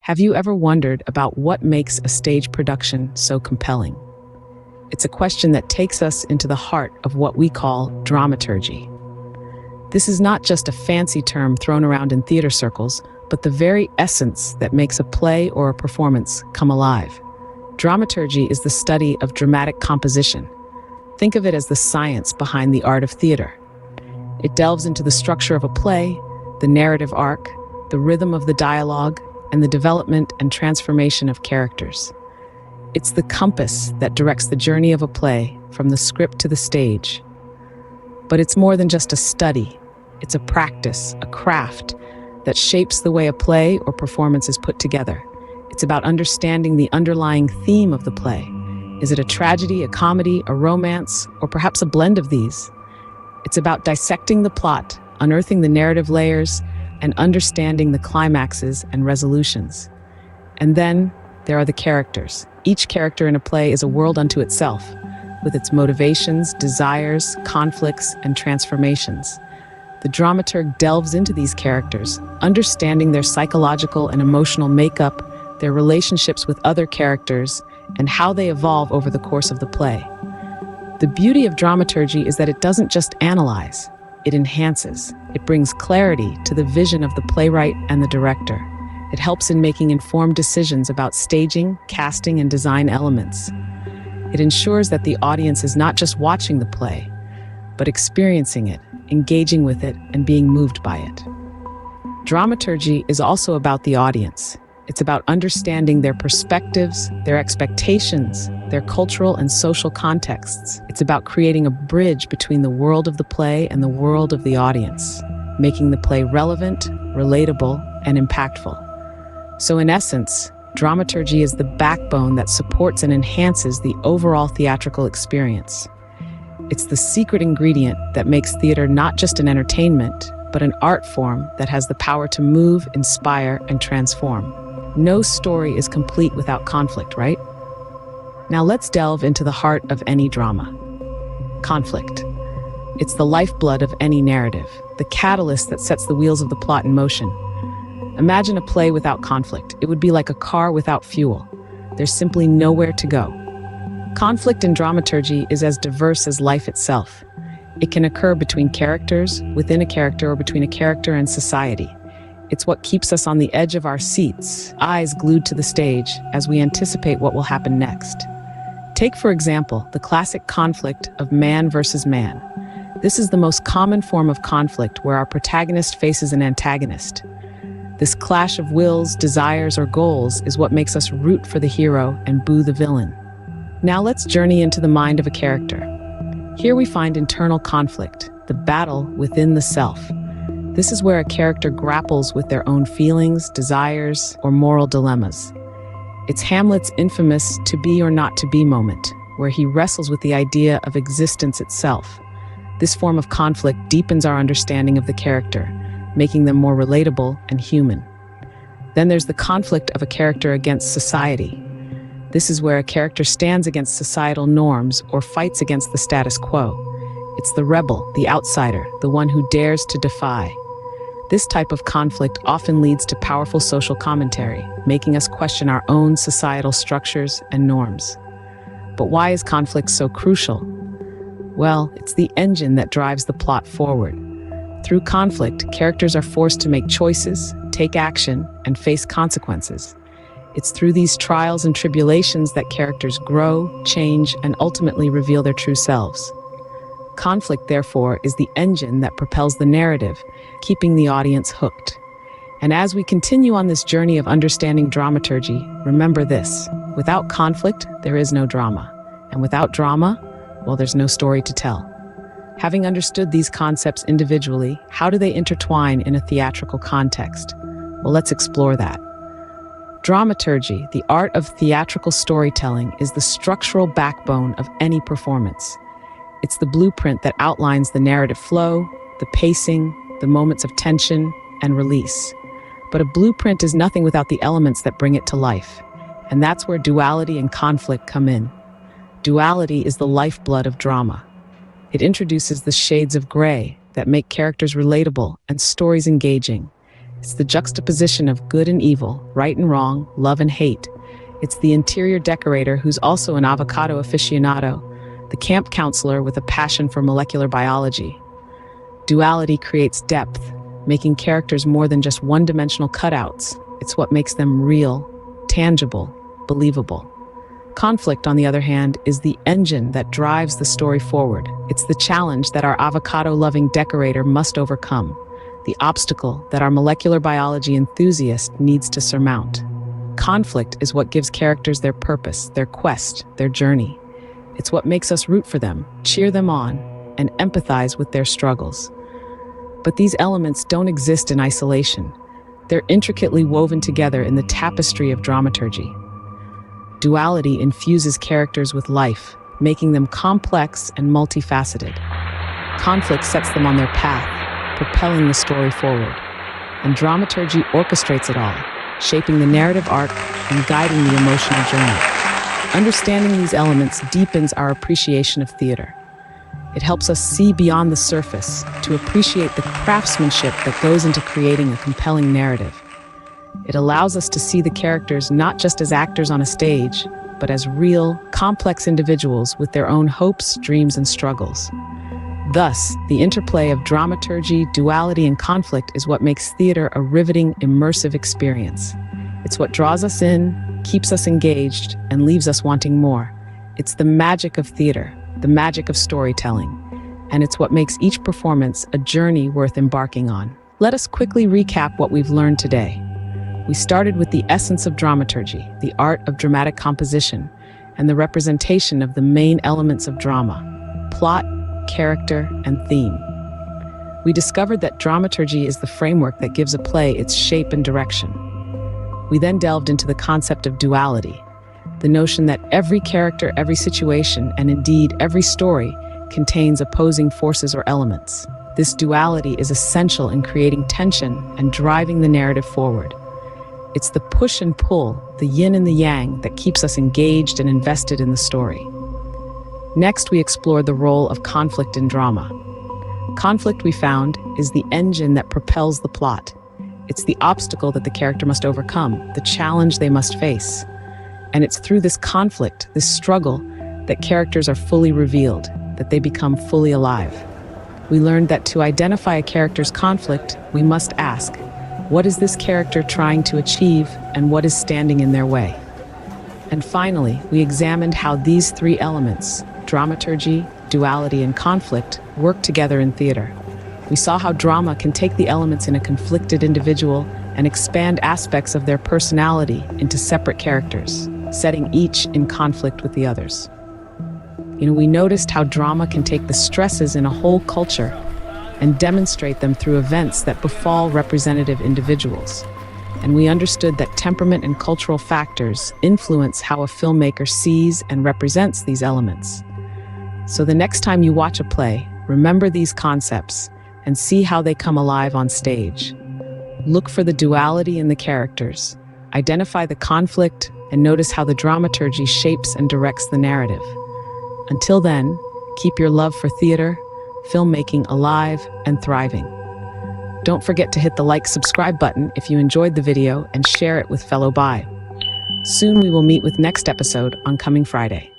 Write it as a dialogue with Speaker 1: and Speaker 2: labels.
Speaker 1: Have you ever wondered about what makes a stage production so compelling? It's a question that takes us into the heart of what we call dramaturgy. This is not just a fancy term thrown around in theater circles, but the very essence that makes a play or a performance come alive. Dramaturgy is the study of dramatic composition. Think of it as the science behind the art of theater. It delves into the structure of a play, the narrative arc, the rhythm of the dialogue, and the development and transformation of characters. It's the compass that directs the journey of a play from the script to the stage. But it's more than just a study. It's a practice, a craft that shapes the way a play or performance is put together. It's about understanding the underlying theme of the play. Is it a tragedy, a comedy, a romance, or perhaps a blend of these? It's about dissecting the plot, unearthing the narrative layers, and understanding the climaxes and resolutions. And then there are the characters. Each character in a play is a world unto itself, with its motivations, desires, conflicts, and transformations. The dramaturg delves into these characters, understanding their psychological and emotional makeup, their relationships with other characters, and how they evolve over the course of the play. The beauty of dramaturgy is that it doesn't just analyze, it enhances. It brings clarity to the vision of the playwright and the director. It helps in making informed decisions about staging, casting, and design elements. It ensures that the audience is not just watching the play, but experiencing it, engaging with it, and being moved by it. Dramaturgy is also about the audience. It's about understanding their perspectives, their expectations, their cultural and social contexts. It's about creating a bridge between the world of the play and the world of the audience, making the play relevant, relatable, and impactful. So in essence, dramaturgy is the backbone that supports and enhances the overall theatrical experience. It's the secret ingredient that makes theater not just an entertainment, but an art form that has the power to move, inspire, and transform. No story is complete without conflict, right? Now let's delve into the heart of any drama. Conflict. It's the lifeblood of any narrative, the catalyst that sets the wheels of the plot in motion. Imagine a play without conflict. It would be like a car without fuel. There's simply nowhere to go. Conflict in dramaturgy is as diverse as life itself. It can occur between characters, within a character, or between a character and society. It's what keeps us on the edge of our seats, eyes glued to the stage as we anticipate what will happen next. Take, for example, the classic conflict of man versus man. This is the most common form of conflict where our protagonist faces an antagonist. This clash of wills, desires, or goals is what makes us root for the hero and boo the villain. Now let's journey into the mind of a character. Here we find internal conflict, the battle within the self. This is where a character grapples with their own feelings, desires, or moral dilemmas. It's Hamlet's infamous to be or not to be moment, where he wrestles with the idea of existence itself. This form of conflict deepens our understanding of the character, making them more relatable and human. Then there's the conflict of a character against society. This is where a character stands against societal norms or fights against the status quo. It's the rebel, the outsider, the one who dares to defy. This type of conflict often leads to powerful social commentary, making us question our own societal structures and norms. But why is conflict so crucial? Well, it's the engine that drives the plot forward. Through conflict, characters are forced to make choices, take action, and face consequences. It's through these trials and tribulations that characters grow, change, and ultimately reveal their true selves. Conflict, therefore, is the engine that propels the narrative, keeping the audience hooked. And as we continue on this journey of understanding dramaturgy, remember this: without conflict, there is no drama. And without drama, well, there's no story to tell. Having understood these concepts individually, how do they intertwine in a theatrical context? Well, let's explore that. Dramaturgy, the art of theatrical storytelling, is the structural backbone of any performance. It's the blueprint that outlines the narrative flow, the pacing, the moments of tension and release. But a blueprint is nothing without the elements that bring it to life. And that's where duality and conflict come in. Duality is the lifeblood of drama. It introduces the shades of gray that make characters relatable and stories engaging. It's the juxtaposition of good and evil, right and wrong, love and hate. It's the interior decorator who's also an avocado aficionado, the camp counselor with a passion for molecular biology. Duality creates depth, making characters more than just one-dimensional cutouts. It's what makes them real, tangible, believable. Conflict, on the other hand, is the engine that drives the story forward. It's the challenge that our avocado-loving decorator must overcome, the obstacle that our molecular biology enthusiast needs to surmount. Conflict is what gives characters their purpose, their quest, their journey. It's what makes us root for them, cheer them on, and empathize with their struggles. But these elements don't exist in isolation. They're intricately woven together in the tapestry of dramaturgy. Duality infuses characters with life, making them complex and multifaceted. Conflict sets them on their path, propelling the story forward. And dramaturgy orchestrates it all, shaping the narrative arc and guiding the emotional journey. Understanding these elements deepens our appreciation of theater. It helps us see beyond the surface, to appreciate the craftsmanship that goes into creating a compelling narrative. It allows us to see the characters not just as actors on a stage, but as real, complex individuals with their own hopes, dreams, and struggles. Thus, the interplay of dramaturgy, duality, and conflict is what makes theater a riveting, immersive experience. It's what draws us in, keeps us engaged, and leaves us wanting more. It's the magic of theater, the magic of storytelling, and it's what makes each performance a journey worth embarking on. Let us quickly recap what we've learned today. We started with the essence of dramaturgy, the art of dramatic composition, and the representation of the main elements of drama: plot, character, and theme. We discovered that dramaturgy is the framework that gives a play its shape and direction. We then delved into the concept of duality, the notion that every character, every situation, and indeed every story contains opposing forces or elements. This duality is essential in creating tension and driving the narrative forward. It's the push and pull, the yin and the yang, that keeps us engaged and invested in the story. Next, we explored the role of conflict in drama. Conflict, we found, is the engine that propels the plot. It's the obstacle that the character must overcome, the challenge they must face. And it's through this conflict, this struggle, that characters are fully revealed, that they become fully alive. We learned that to identify a character's conflict, we must ask, what is this character trying to achieve, and what is standing in their way? And finally, we examined how these three elements, dramaturgy, duality, and conflict, work together in theater. We saw how drama can take the elements in a conflicted individual and expand aspects of their personality into separate characters, setting each in conflict with the others. We noticed how drama can take the stresses in a whole culture and demonstrate them through events that befall representative individuals. And we understood that temperament and cultural factors influence how a filmmaker sees and represents these elements. So the next time you watch a play, remember these concepts and see how they come alive on stage. Look for the duality in the characters, identify the conflict, and notice how the dramaturgy shapes and directs the narrative. Until then, keep your love for theater, filmmaking alive and thriving. Don't forget to hit the subscribe button if you enjoyed the video and share it with fellow Soon we will meet with next episode on coming Friday.